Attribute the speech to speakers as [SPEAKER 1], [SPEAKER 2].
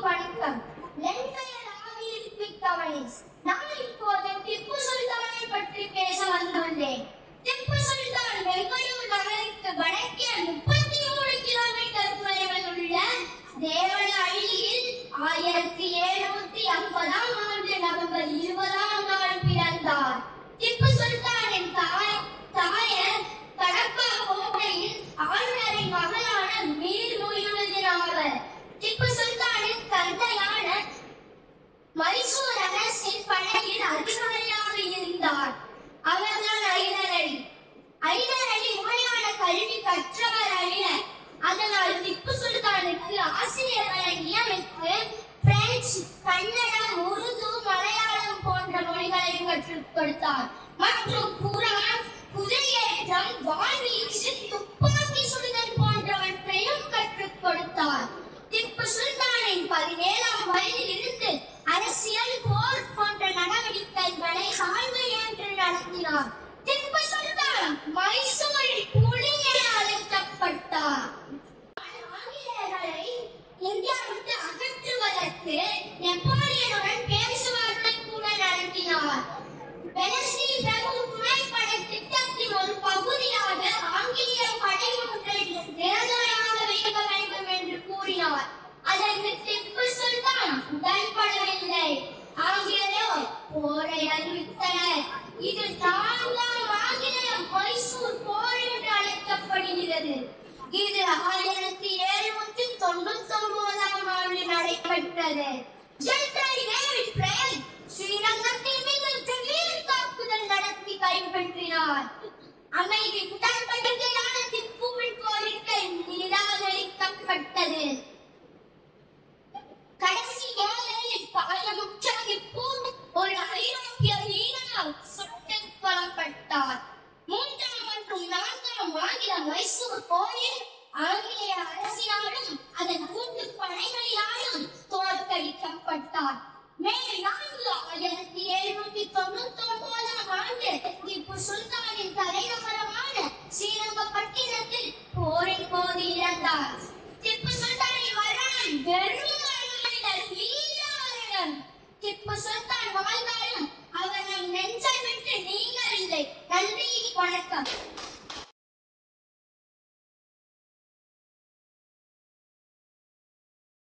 [SPEAKER 1] வணக்கம். நான் இப்போது திப்பு சுல்தானை பற்றி பேச வந்துள்ளேன். திப்பு சுல்தான் பெங்களூரு நகருக்கு வடக்கே 33 கிலோமீட்டர் தொலைவில் உள்ள தேவனஹள்ளியில் 1750ஆம் ஆண்டு நவம்பர் 20ஆம் நாள் பிறந்தார். திப்பு சுல்தானின் தாயார் கடப்பா கோட்டையில் ஆளுநரின் மகளான மீர் முயினுddin ஆவர். திப்பு சுல்தானின் தந்தையான மைசூர் அரசின் படையில் அதிகாரியாக இருந்தார். அவர்தான் ஐதர் அலி. ஐதர் அலி முறையான கல்வி கற்றவர் அல்ல. அதனால் திப்பு சுல்தானுக்கு ஆசிரியர்களை நியமித்து பிரெஞ்சு, கன்னடம், உருது, மலையாளம் போன்ற மொழிகளை கற்றுக் கொடுத்தார். மற்றும் குர்ஆன், குதிரையேற்றம், வாள்வீச்சு, துப்பாக்கி சுடுதல் போன்றவற்றையும் கற்றுக் கொடுத்தார். திப்பு சுல்தானின் 17ஆம் வயதில் இருந்து அரசியல், போர் போன்ற நடவடிக்கைகளை ஆழ்வு என்று நடத்தினார். திப்பு சுல்தான் மைசூரில் புலி என அழைக்கப்பட்டார். ஆங்கிலேயர்களை இந்தியா விட்டு அகற்றுவதற்கு நெப்போலியனுடன் பேச்சுவார்த்தை கூட நடத்தினார். வெலஸ்லி பிரபு புகைப்பட திட்டத்தின் ஒரு பகுதியாக ஆங்கிலேய படை ஒன்றை நிரந்தரமாக வைக்க வேண்டும் என்று கூறினார். அதற்கு திப்பு சுல்தான் உடன்படவில்லை. ஆங்கிலேயர் போரை அறிவித்தனர். இது 4ஆம் ஆங்கிலேய மைசூர் போர் என்று அழைக்கப்படுகிறது. இது 1799ஆம் ஆண்டு நடைபெற்றது. ஜெனரல் டேவிட் பிரையர் ஸ்ரீரங்கத்தின் மீது திடீர் தாக்குதல் நடத்தி கைப்பற்றினார். அமைதி உடன்படிக்கையான திப்புவின் கோரிக்கை நிராகரிக்கப்பட்டது. கடைசி வேளையில் காயமுற்ற திப்பு ஒரு ஐரோப்பிய வீரனால் சுட்டுக் கொல்லப்பட்டார். 3ஆம் மற்றும் 4ஆம் ஆங்கில மைசூர் போரில் ஆங்கிலேய அரசினாலும் அதன் கூட்டு படைகளினாலும் தோற்கடிக்கப்பட்டார். மே 4, 1799ஆம் ஆண்டு திப்பு சுல்தானின் தலைநகரமான ஸ்ரீரங்கப்பட்டினத்தில் போரின் போது இறந்தார். திப்பு சுல்தானின் மரணம் வெறும் வீரமரணம். திப்பு சுல்தான் வாழ்ந்தாலும் அவர் நம் நெஞ்சை விட்டு நீங்கவில்லை. நன்றி, வணக்கம்.